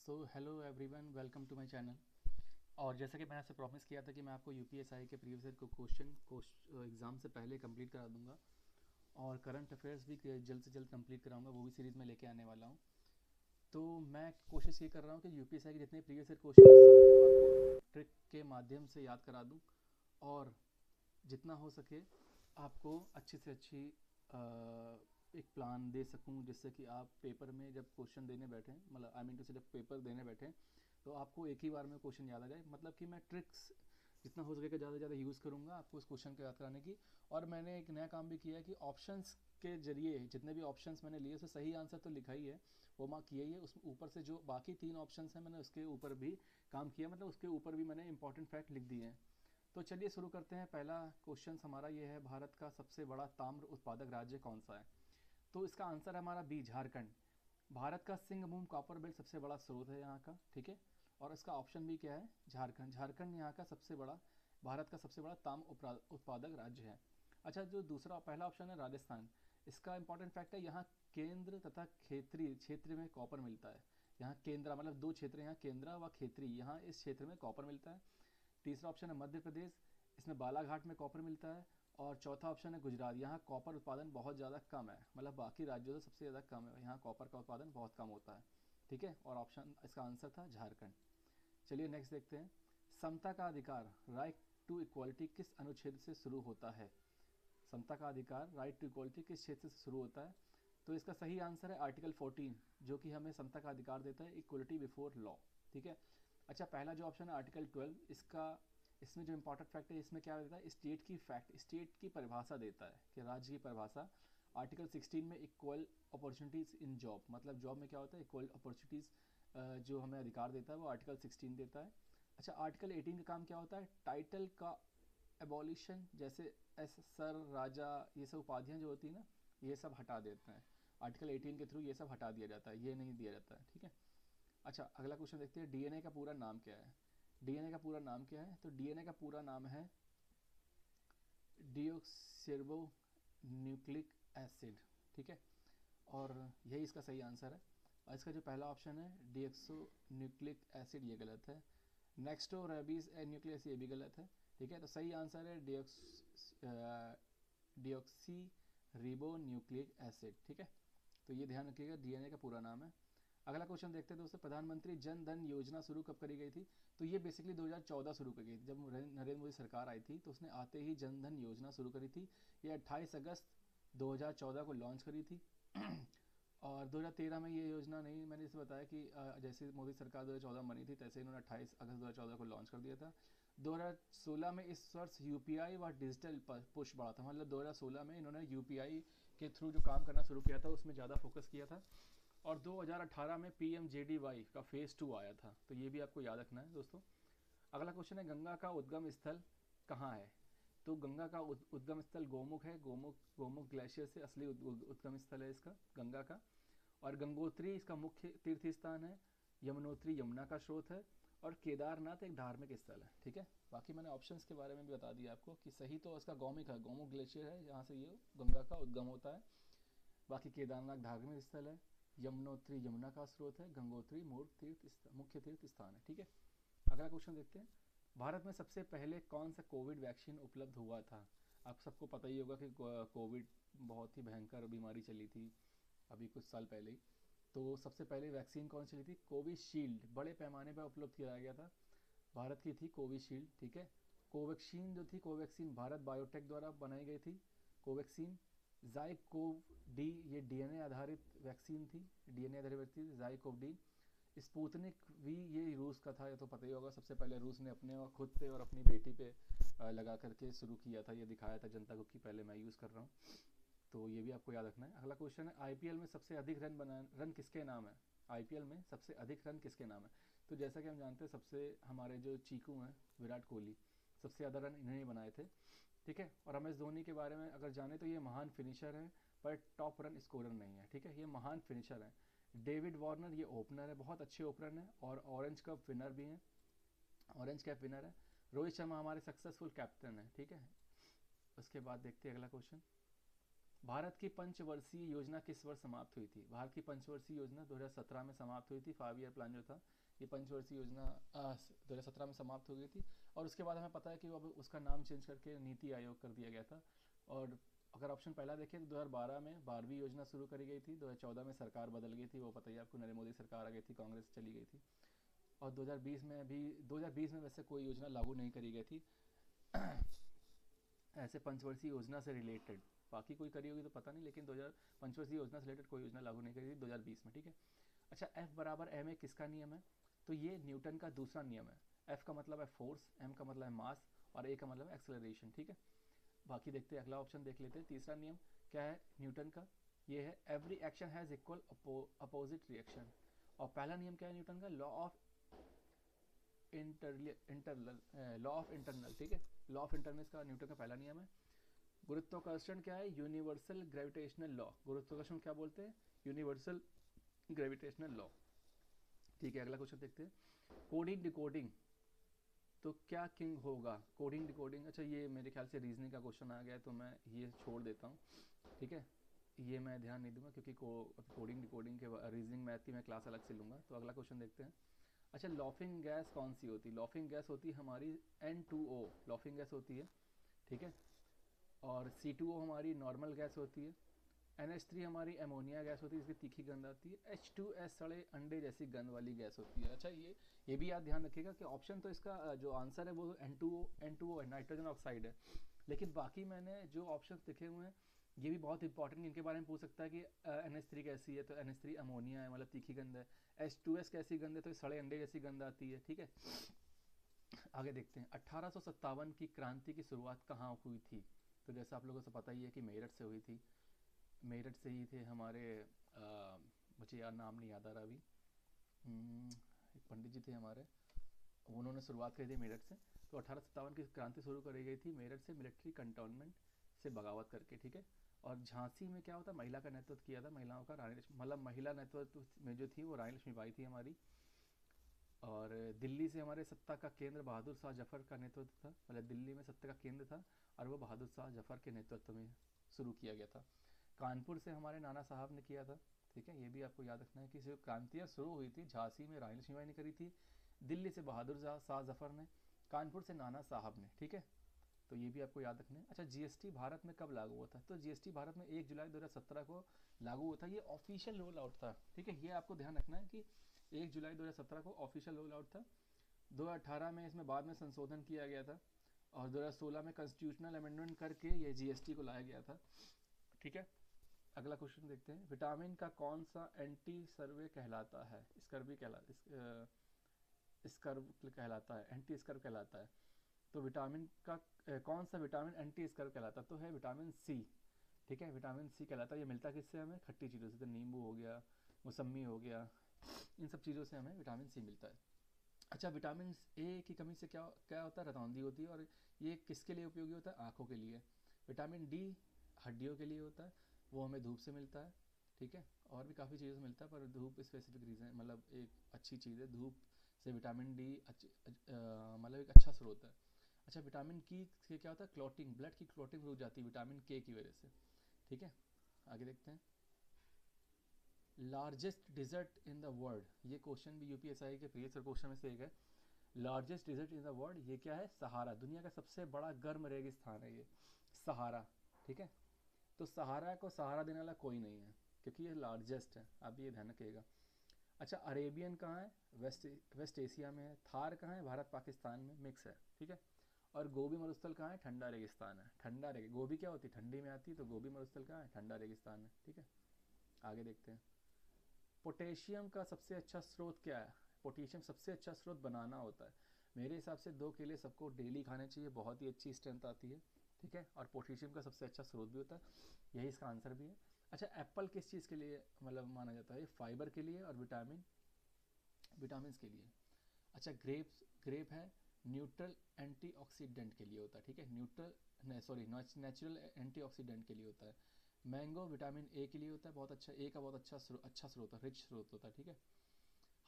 Hello everyone, welcome to my channel. और जैसा कि मैंने आपसे प्रॉमिस किया था कि मैं आपको यूपीएसआई के प्रीवियस ईयर को क्वेश्चन एग्ज़ाम से पहले कंप्लीट करा दूंगा, और करंट अफेयर्स भी जल्द से जल्द कंप्लीट कराऊंगा, वो भी सीरीज़ में लेके आने वाला हूँ। तो मैं कोशिश ये कर रहा हूँ कि यूपीएसआई के जितने प्रीवियस ईयर क्वेश्चन सबको आपको ट्रिक के माध्यम से याद करा दूँ, और जितना हो सके आपको अच्छी से अच्छी एक प्लान दे सकूं, जिससे कि आप पेपर में जब क्वेश्चन देने बैठें, मतलब आई मीन टू से जब पेपर देने बैठें तो आपको एक ही बार में क्वेश्चन याद आ जाए। मतलब कि मैं ट्रिक्स जितना हो सकेगा ज़्यादा से ज़्यादा यूज़ करूँगा आपको उस क्वेश्चन को याद कराने की। और मैंने एक नया काम भी किया है कि ऑप्शंस के जरिए जितने भी ऑप्शंस मैंने लिए उससे सही आंसर तो लिखा ही है, वो मार्क किया ही है, उस ऊपर से जो बाकी 3 ऑप्शंस हैं मैंने उसके ऊपर भी काम किया, मतलब उसके ऊपर भी मैंने इंपॉर्टेंट फैक्ट लिख दिए हैं। तो चलिए शुरू करते हैं। पहला क्वेश्चन हमारा ये है, भारत का सबसे बड़ा ताम्र उत्पादक राज्य कौन सा है? तो इसका आंसर है हमारा बी, झारखंड। भारत का सिंहभूम कॉपर बेल्ट सबसे बड़ा स्रोत है यहाँ का, ठीक है। और इसका ऑप्शन भी क्या है? झारखंड। झारखंड यहाँ का सबसे बड़ा, भारत का सबसे बड़ा ताम्र उत्पादक राज्य है। अच्छा, जो दूसरा पहला ऑप्शन है राजस्थान, इसका इंपॉर्टेंट फैक्ट है यहाँ केंद्र तथा क्षेत्रीय क्षेत्र में कॉपर मिलता है। यहाँ केंद्र मतलब दो क्षेत्र हैं, यहाँ केंद्र व क्षेत्रीय, यहाँ इस क्षेत्र में कॉपर मिलता है। तीसरा ऑप्शन है मध्य प्रदेश, इसमें बालाघाट में कॉपर मिलता है। और चौथा ऑप्शन है गुजरात, यहाँ कॉपर उत्पादन बहुत ज़्यादा कम है, मतलब बाकी राज्यों से सबसे ज़्यादा कम है, यहाँ कॉपर का उत्पादन बहुत कम होता है, ठीक है। और ऑप्शन इसका आंसर था झारखंड। चलिए नेक्स्ट देखते हैं। समता का अधिकार, राइट टू इक्वालिटी, किस अनुच्छेद से शुरू होता है? समता का अधिकार, राइट टू इक्वालिटी, किस क्षेत्र से शुरू होता है? तो इसका सही आंसर है आर्टिकल 14, जो कि हमें समता का अधिकार देता है, इक्वलिटी बिफोर लॉ, ठीक है। अच्छा, पहला जो ऑप्शन है आर्टिकल 12, इसका इसमें जो इंपॉर्टेंट फैक्ट है इसमें क्या देता है? स्टेट की फैक्ट, स्टेट की परिभाषा देता है कि राज्य की परिभाषा। आर्टिकल 16 में इक्वल अपॉर्चुनिटीज़ इन जॉब, मतलब जॉब में क्या होता है? इक्वल अपॉर्चुनिटीज़ जो हमें अधिकार देता है वो आर्टिकल 16 देता है। अच्छा, आर्टिकल 18 का काम क्या होता है? टाइटल का एबॉलिशन, जैसे एस सर, राजा, ये सब उपाधियाँ जो होती है ना, ये सब हटा देते हैं। आर्टिकल 18 के थ्रू ये सब हटा दिया जाता है, ये नहीं दिया जाता है, ठीक है। अच्छा, अगला क्वेश्चन देखते हैं। डीएनए का पूरा नाम क्या है? डीएनए का पूरा नाम क्या है? तो डीएनए का पूरा नाम है डिओक्सिरिबो न्यूक्लिक एसिड, ठीक है। और यही इसका सही आंसर है। और इसका जो पहला ऑप्शन है डीएक्सो न्यूक्लिक एसिड, ये गलत है। नेक्स्टो रेबीज ए न्यूक्लिक एसिड, ये भी गलत है, ठीक है। तो सही आंसर है डिओक्सी रिबो न्यूक्लिक एसिड, ठीक है। तो ये ध्यान रखिएगा, डीएनए का पूरा नाम है। अगला क्वेश्चन देखते हैं दोस्तों। प्रधानमंत्री जन धन योजना शुरू कब करी गई थी? तो ये बेसिकली 2014 शुरू की गई थी, जब नरेंद्र मोदी सरकार आई थी तो उसने आते ही जन धन योजना शुरू करी थी। ये 28 अगस्त 2014 को लॉन्च करी थी। और 2013 में ये योजना नहीं, मैंने इसे बताया कि जैसे मोदी सरकार 2014 में बनी थी तैसे इन्होंने 28 अगस्त 2014 को लॉन्च कर दिया था। 2016 में इस वर्ष यूपीआई व डिजिटल पुश बढ़ा था, मतलब 2016 में इन्होंने यूपीआई के थ्रू जो काम करना शुरू किया था उसमें ज़्यादा फोकस किया था। और 2018 में पीएमजेडीवाई का फेज़ 2 आया था, तो ये भी आपको याद रखना है दोस्तों। अगला क्वेश्चन है, गंगा का उद्गम स्थल कहाँ है? तो गंगा का उद्गम स्थल गोमुख है। गोमुख ग्लेशियर से असली उद्गम स्थल है इसका, गंगा का। और गंगोत्री इसका मुख्य तीर्थ स्थान है। यमुनोत्री यमुना का स्रोत है। और केदारनाथ एक धार्मिक स्थल है, ठीक है। बाकी मैंने ऑप्शंस के बारे में भी बता दिया आपको कि सही तो इसका गोमुख है, गोमुख ग्लेशियर है, यहाँ से ये गंगा का उद्गम होता है। बाकी केदारनाथ धार्मिक स्थल है, यमुनोत्री यमुना का स्रोत है, गंगोत्री मुख्य तीर्थ स्थान है, ठीक है। अगला क्वेश्चन देखते हैं। भारत में सबसे पहले कौन सा कोविड वैक्सीन उपलब्ध हुआ था? आप सबको पता ही होगा कि कोविड बहुत ही भयंकर बीमारी चली थी अभी कुछ साल पहले ही। तो सबसे पहले वैक्सीन कौन चली थी? कोविशील्ड बड़े पैमाने पर उपलब्ध किया गया था, भारत की थी कोविशील्ड, ठीक है। कोवैक्सीन जो थी, कोवैक्सीन भारत बायोटेक द्वारा बनाई गई थी कोवैक्सीन। जाइकोव डी, ये डीएनए आधारित वैक्सीन थी, डीएनए आधारित vaccine ZyCoV D. Sputnik V, ये रूस का था, ये तो पता ही होगा, सबसे पहले रूस ने अपने और खुद पे और अपनी बेटी पे लगा करके शुरू किया था, ये दिखाया था जनता को कि पहले मैं यूज़ कर रहा हूँ। तो ये भी आपको याद रखना है। अगला क्वेश्चन है, आईपीएल में सबसे अधिक रन किसके नाम है? आईपीएल में सबसे अधिक रन किसके नाम है? तो जैसा कि हम जानते हैं, सबसे हमारे जो चीकू हैं विराट कोहली, सबसे ज़्यादा रन इन्होंने बनाए थे, ठीक है। और एम एस धोनी के बारे में अगर जाने तो ये महान फिनिशर है, पर टॉप रन स्कोरर नहीं है, ठीक है, ये महान फिनिशर है। डेविड वार्नर, ये ओपनर है, बहुत अच्छे ओपनर हैं और ऑरेंज कप विनर भी हैं, ऑरेंज कैप विनर है। रोहित शर्मा हमारे सक्सेसफुल कैप्टन है, ठीक है। उसके बाद देखते हैं अगला क्वेश्चन। भारत की पंचवर्षीय योजना किस वर्ष समाप्त हुई थी? भारत की पंचवर्षीय योजना 2017 में समाप्त हुई थी। 5 ईयर प्लान जो था, ये पंचवर्षीय योजना 2017 में समाप्त हो गई थी। और उसके बाद हमें पता है कि अब उसका नाम चेंज करके नीति आयोग कर दिया गया था। और अगर ऑप्शन पहला देखें तो 2012 में 12वीं योजना शुरू करी गई थी। 2014 में सरकार बदल गई थी, वो पता ही आपको, नरेंद्र मोदी सरकार आ गई थी, कांग्रेस चली गई थी। और 2020 में वैसे कोई योजना लागू नहीं करी गई थी ऐसे पंचवर्षीय योजना से रिलेटेड। बाकी कोई करी होगी तो पता नहीं, लेकिन 2000 पंचवर्षीय योजना से रिलेटेड कोई योजना लागू नहीं करी थी 2020 में, ठीक है। अच्छा, F बराबर m ए किसका नियम है? तो ये न्यूटन का दूसरा नियम है। F का मतलब है फोर्स, m का मतलब है मास, और a का मतलब है एक्सेलरेशन, ठीक है। बाकी देखते हैं, अगला ऑप्शन देख लेते हैं। तीसरा नियम क्या है न्यूटन का? ये है every action has equal opposite reaction. और पहला नियम क्या है न्यूटन का? लॉ ऑफ इंटरनल, ठीक है। लॉ ऑफ इंटरनल का न्यूटन का पहला नियम है। गुरुत्वाकर्षण क्या है? Universal gravitational law. गुरुत्वाकर्षण क्या बोलते हैं? यूनिवर्सल ग्रेविटेशनल लॉ, ठीक है। अगला क्वेश्चन देखते हैं। कोडिंग डिकोडिंग तो क्या किंग होगा? कोडिंग डिकोडिंग, अच्छा ये मेरे ख्याल से रीजनिंग का क्वेश्चन आ गया है, तो मैं ये छोड़ देता हूँ, ठीक है। ये मैं ध्यान नहीं दूंगा क्योंकि कोडिंग डिकोडिंग के रीजनिंग मैथ की मैं क्लास अलग से लूँगा। तो अगला क्वेश्चन देखते हैं। अच्छा, लॉफिंग गैस कौन सी होती है? लॉफिंग गैस होती है हमारी N2O, लॉफिंग गैस होती है, ठीक है। और C2O हमारी नॉर्मल गैस होती है। NH3 हमारी एमोनिया गैस होती है, इसकी तीखी गंध आती है। H2S सड़े अंडे जैसी गंध वाली गैस होती है। अच्छा, ये भी याद ध्यान रखिएगा कि ऑप्शन तो इसका जो आंसर है वो N2O है, नाइट्रोजन ऑक्साइड है। लेकिन बाकी मैंने जो ऑप्शन लिखे हुए हैं ये भी बहुत इंपॉर्टेंट, इनके बारे में पूछ सकता है कि NH3 कैसी है, तो NH3 अमोनिया है, मतलब तीखी गंध है। H2S कैसी गंध है? तो सड़े अंडे जैसी गंध आती है, ठीक है। आगे देखते हैं। 1857 की क्रांति की शुरुआत कहाँ हुई थी? तो जैसे आप लोगों से पता ही है कि मेरठ से हुई थी। मेरठ से ही थे हमारे मुझे यार नाम नहीं याद आ रहा अभी, एक पंडित जी थे हमारे, उन्होंने शुरुआत करी थी मेरठ से। तो 1857 की क्रांति शुरू करी गई थी मेरठ से, मिलिट्री कंटोनमेंट से बगावत करके, ठीक है। और झांसी में क्या होता, महिला का नेतृत्व किया था, महिलाओं का, रानी लक्ष्मी, मतलब महिला नेतृत्व में जो थी वो रानी लक्ष्मीबाई थी हमारी। और दिल्ली से हमारे सत्ता का केंद्र बहादुर शाह जफर का नेतृत्व था, मतलब दिल्ली में सत्ता का केंद्र था और वो बहादुर शाह जफर के नेतृत्व में शुरू किया गया था। कानपुर से हमारे नाना साहब ने किया था, ठीक है। ये भी आपको याद रखना है कि जो क्रांतियाँ शुरू हुई थी झांसी में रानी लक्ष्मीबाई ने करी थी, दिल्ली से बहादुर शाह जफर ने, कानपुर से नाना साहब ने, ठीक है। तो ये भी आपको याद रखना है। अच्छा, जीएसटी भारत में कब लागू हुआ था? तो जीएसटी भारत में 1 जुलाई 2017 को लागू हुआ था। ये ऑफिशियल रोल आउट था, ठीक है। ये आपको ध्यान रखना है कि 1 जुलाई 2017 को ऑफिशियल रोल आउट था। 2018 में इसमें बाद में संशोधन किया गया था और 2016 में कॉन्स्टिट्यूशनल अमेंडमेंट करके ये जीएसटी को लाया गया था, ठीक है। अगला क्वेश्चन देखते हैं। विटामिन का कौन सा एंटी सर्वे कहलाता है? स्कर्व कहलाता है, एंटी स्कर्व कहलाता है। तो विटामिन का कौन सा विटामिन एंटी स्कर्व कहलाता है? तो है विटामिन सी, ठीक है। विटामिन सी कहलाता है। ये मिलता किससे हमें? खट्टी चीज़ों से, तो नींबू हो गया, मौसमी हो गया, इन सब चीज़ों से हमें विटामिन सी मिलता है। अच्छा, विटामिन ए की कमी से क्या क्या होता है? रतौंधी होती है। और ये किसके लिए उपयोगी होता है? आँखों के लिए। विटामिन डी हड्डियों के लिए होता है, वो हमें धूप से मिलता है, ठीक है। और भी काफ़ी चीज़ों से मिलता है, पर धूप स्पेसिफिक रीज़न, मतलब एक अच्छी चीज़ है। धूप से विटामिन डी मतलब एक अच्छा स्रोत है। अच्छा, विटामिन की से क्या होता है? क्लॉटिंग, ब्लड की क्लॉटिंग रुक जाती है विटामिन के की वजह से, ठीक है। आगे देखते हैं। Largest desert in the world, ये क्वेश्चन भी यूपीएसआई के प्रीवियस क्वेश्चन में से एक है। Largest desert in the world, ये क्या है? सहारा, दुनिया का सबसे बड़ा गर्म रेगिस्तान है ये सहारा, ठीक है। तो सहारा को सहारा देने वाला कोई नहीं है क्योंकि ये लार्जेस्ट है, आप ये ध्यान रखिएगा। अच्छा, अरेबियन कहाँ है? वेस्ट एशिया में है। थार कहाँ है? भारत पाकिस्तान में मिक्स है, ठीक है। और गोबी मरुस्थल कहाँ है? ठंडा रेगिस्तान है। गोबी क्या होती है? ठंडी में आती है, तो गोबी मरुस्थल कहाँ है? ठंडा रेगिस्तान है, ठीक है। आगे देखते हैं। पोटेशियम का सबसे अच्छा स्रोत क्या है? पोटेशियम सबसे अच्छा स्रोत बनाना होता है। मेरे हिसाब से 2 केले सबको डेली खाने चाहिए, बहुत ही अच्छी स्ट्रेंथ आती है, ठीक है। और पोटेशियम का सबसे अच्छा स्रोत भी होता है, यही इसका आंसर भी है। अच्छा, एप्पल किस चीज़ के लिए मतलब माना जाता है? फाइबर के लिए और विटामिन के लिए। अच्छा, ग्रेप है न्यूट्रल एंटीऑक्सीडेंट के लिए होता है, ठीक है। नेचुरल एंटीऑक्सीडेंट के लिए होता है। मैंगो विटामिन ए के लिए होता है, बहुत अच्छा, ए का बहुत अच्छा स्रोत है, रिच स्रोत होता है, ठीक है।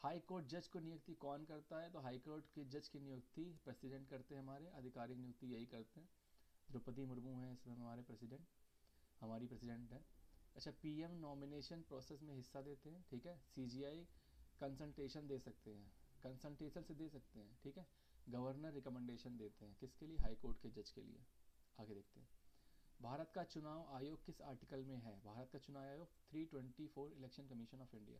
हाई कोर्ट जज को नियुक्ति कौन करता है? तो हाई कोर्ट के जज की नियुक्ति प्रेसिडेंट करते हैं, हमारे आधिकारिक नियुक्ति यही करते हैं। द्रौपदी मुर्मू हैं इसमें हमारे प्रेसिडेंट। हमारी प्रेसिडेंट है। अच्छा, पीएम नॉमिनेशन प्रोसेस में हिस्सा देते हैं, ठीक है। सीजीआई कंसल्टेशन दे सकते हैं, कंसल्टेशन से दे सकते हैं, ठीक है। गवर्नर रिकमेंडेशन देते हैं, किसके लिए? हाई कोर्ट के जज के लिए। आगे देखते हैं, भारत का चुनाव आयोग किस आर्टिकल में है? भारत का चुनाव आयोग 324 इलेक्शन कमीशन ऑफ इंडिया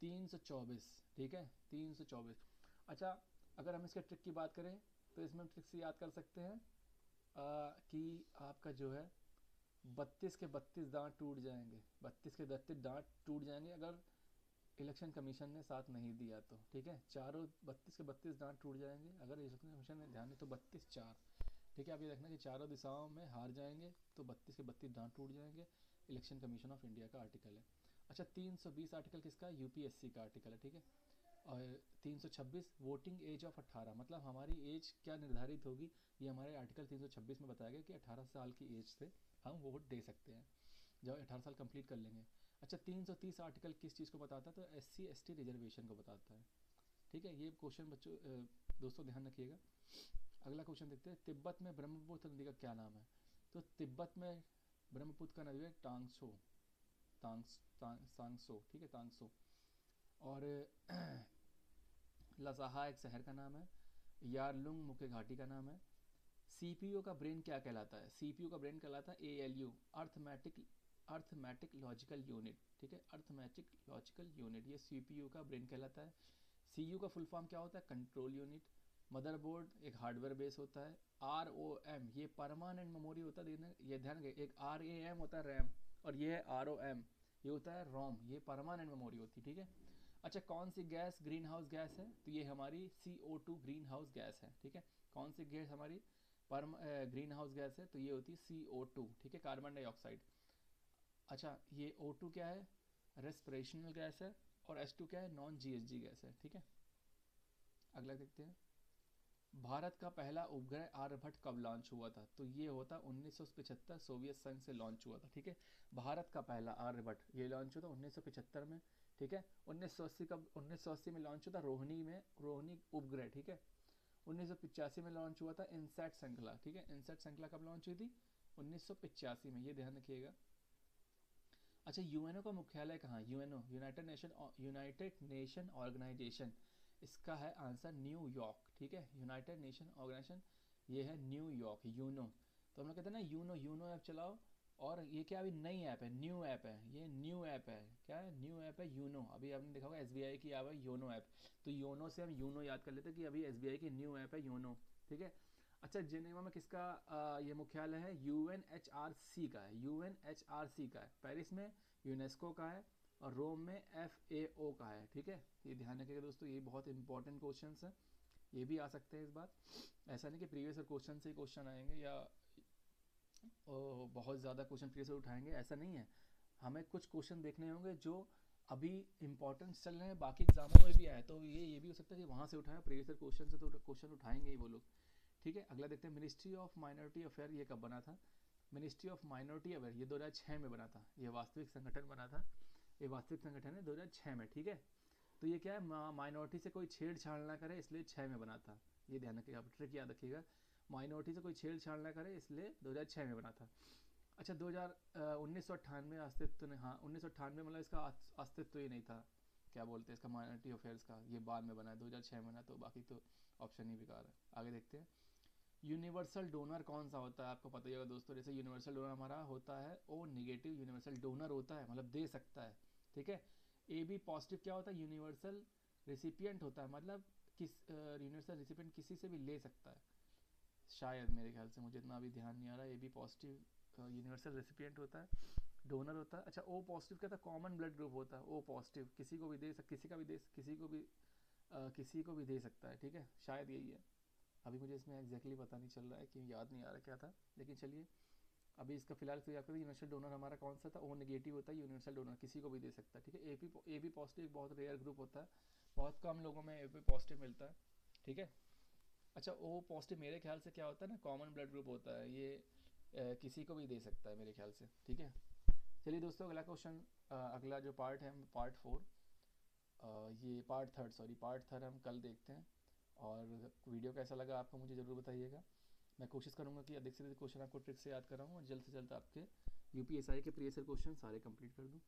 324, ठीक है 324। अच्छा, अगर हम इसके ट्रिक की बात करें तो इसमें हम ट्रिक से याद कर सकते हैं कि आपका जो है 32 के 32 दांत टूट जाएंगे, 32 के 32 दांत टूट जाएंगे अगर इलेक्शन कमीशन ने साथ नहीं दिया तो, ठीक है। चारों 32 के 32 दांत टूट जाएंगे अगर इलेक्शन कमीशन ने ध्यान नहीं तो 32-4, ठीक है। आप ये देखना कि चारों दिशाओं में हार जाएंगे तो 32 के 32 दांत टूट जाएंगे, इलेक्शन कमीशन ऑफ इंडिया का आर्टिकल है। अच्छा, 320 आर्टिकल किसका है? यूपीएससी का आर्टिकल है, ठीक है। और 326 वोटिंग एज ऑफ 18, मतलब हमारी एज क्या निर्धारित होगी, ये हमारे आर्टिकल 326 में बताया गया कि 18 साल की एज से हम वोट दे सकते हैं जब 18 साल कंप्लीट कर लेंगे। अच्छा, 330 आर्टिकल किस चीज़ को बताता है? तो SC ST रिजर्वेशन को बताता है, ठीक है। ये क्वेश्चन बच्चों दोस्तों ध्यान रखिएगा। अगला क्वेश्चन देखते हैं, तिब्बत में ब्रह्मपुत्र नदी का क्या नाम है? तो तिब्बत में ब्रह्मपुत्र का नदी है टांगसो, सांगसो, ठीक है तांगसो। और लसाहा एक शहर का नाम है, यारलुंग मुख्य घाटी का नाम है। सीपीयू का ब्रेन क्या कहलाता है? सीपीयू का ब्रेन कहलाता है ALU, अर्थमेटिक लॉजिकल यूनिट, ठीक है। अर्थमेटिक लॉजिकल यूनिट, ये सीपीयू का ब्रेन कहलाता है। सीयू का फुल फॉर्म क्या होता है? Control unit. मदरबोर्ड एक हार्डवेयर बेस होता है। ROM ये परमानेंट मेमोरी होता है, ये ध्यान रखिए। एक RAM होता है रैम, और ये है ROM, ये होता है रोम, ये परमानेंट मेमोरी होती है, ठीक है। अच्छा, कौन सी गैस ग्रीन हाउस गैस है? तो ये हमारी CO2 ग्रीन हाउस गैस है, ठीक है। कौन सी गैस हमारी ग्रीन हाउस गैस है? तो ये होती है CO2, ठीक है, कार्बन डाइऑक्साइड। अच्छा, ये O2 क्या है? रेस्पिरेशनल गैस है। और H2 क्या है? नॉन GHG गैस है, ठीक है। अगला देखते हैं, भारत का पहला उपग्रह आर्यभट्ट कब लॉन्च हुआ था? तो ये होता 1975, सोवियत संघ से लॉन्च हुआ था, ठीक है। भारत का पहला आर्यभट्ट ये लॉन्च हुआ था 1975 में, ठीक है। 1980 में लॉन्च हुआ था रोहिणी उपग्रह, ठीक है। 1985 में लॉन्च हुआ था इनसैट श्रृंखला, ठीक है। इनसैट श्रृंखला कब लॉन्च हुई थी? 1985 में, ये ध्यान रखिएगा। अच्छा, यूएनओ का मुख्यालय कहाँ है? यूएनओ यूनाइटेड नेशन ऑर्गेनाइजेशन, इसका है आंसर न्यूयॉर्क, ठीक है। यूनाइटेड नेशन ऑर्गेनाइजेशन ये है न्यूयॉर्क, यूनो। तो हम लोग कहते हैं ना यूनो ऐप चलाओ, और ये क्या अभी नई ऐप है, न्यू ऐप है, ये न्यू ऐप है, क्या है? न्यू ऐप है यूनो। अभी आपने देखा होगा SBI की आ है योनो ऐप, तो योनो से हम यूनो याद कर लेते हैं कि अभी SBI की न्यू ऐप है योनो, ठीक है। अच्छा, जिनेवा में किसका ये मुख्यालय है? UNHRC का है, UNHRC का है। पेरिस में यूनेस्को का है, और रोम में FAO का है, ठीक है। ये ध्यान रखिएगा दोस्तों, ये बहुत इंपॉर्टेंट क्वेश्चन है, ये भी आ सकते हैं इस बार। ऐसा नहीं कि प्रीवियस क्वेश्चन से ही क्वेश्चन आएंगे या बहुत ज़्यादा क्वेश्चन प्रीवियस उठाएंगे, ऐसा नहीं है। हमें कुछ क्वेश्चन देखने होंगे जो अभी इंपॉर्टेंस चल रहे हैं, बाकी एग्जामों में भी आए, तो ये भी हो सकता है कि वहाँ से उठाएं, प्रीवियस क्वेश्चन से तो क्वेश्चन उठाएंगे ही वो लोग, ठीक है। अगला देखते हैं, मिनिस्ट्री ऑफ माइनॉरिटी अफेयर ये कब बना था? मिनिस्ट्री ऑफ माइनॉरिटी अफेयर ये 2006 में बना था, ये वास्तविक संगठन बना था, ये वास्तविक संगठन है 2006 में, ठीक है। तो ये क्या है? माइनॉरिटी से कोई छेड़छाड़ ना करे, इसलिए 6 में बना था, ये ध्यान रखिएगा, आप ट्रिक याद रखिएगा। माइनॉरिटी से कोई छेड़छाड़ ना करे, इसलिए 2006 में बना था। अच्छा, 1998 अस्तित्व ने, हाँ 1998 मतलब इसका अस्तित्व ही नहीं था, क्या बोलते हैं इसका, माइनॉरिटी अफेयर्स का, ये बाद में बना है, 2006 में बना, तो बाकी तो ऑप्शन ही बेकार है। आगे देखते हैं, यूनिवर्सल डोनर कौन सा होता है? आपको पता ही होगा दोस्तों, जैसे यूनिवर्सल डोनर हमारा होता है O-, यूनिवर्सल डोनर होता है, मतलब दे सकता है, ठीक है। AB+ क्या होता है? यूनिवर्सल रेसिपिएंट होता है, मतलब यूनिवर्सल रेसिपिएंट किसी से भी ले सकता है, शायद मेरे ख्याल से, मुझे इतना अभी ध्यान नहीं आ रहा। AB+ यूनिवर्सल रेसिपिएंट होता है, डोनर होता है। अच्छा, O+ क्या था? कॉमन ब्लड ग्रुप होता है O+, किसी को भी दे किसी का भी दे किसी को भी दे सकता है, ठीक है, शायद यही है। अभी मुझे इसमें एग्जैक्टली पता नहीं चल रहा है, कि याद नहीं आ रहा क्या था, लेकिन चलिए अभी इसका फिलहाल तो याद करिए, यूनिवर्सल डोनर हमारा कौन सा था? O- होता है यूनिवर्सल डोनर, किसी को भी दे सकता है, ठीक है। AB+ एक बहुत रेयर ग्रुप होता है, बहुत कम लोगों में AB+ मिलता है, ठीक है। अच्छा, O+ मेरे ख्याल से क्या होता है ना, कॉमन ब्लड ग्रुप होता है, ये किसी को भी दे सकता है मेरे ख्याल से, ठीक है। चलिए दोस्तों, अगला क्वेश्चन, अगला जो पार्ट है पार्ट 4, ये पार्ट थर्ड हम कल देखते हैं। और वीडियो कैसा लगा आपको मुझे ज़रूर बताइएगा। मैं कोशिश करूँगा कि अधिक से अधिक क्वेश्चन आपको ट्रिक से याद कराऊँ और जल्द से जल्द आपके यूपीएसआई के प्रीवियस ईयर क्वेश्चन सारे कंप्लीट कर दूँ।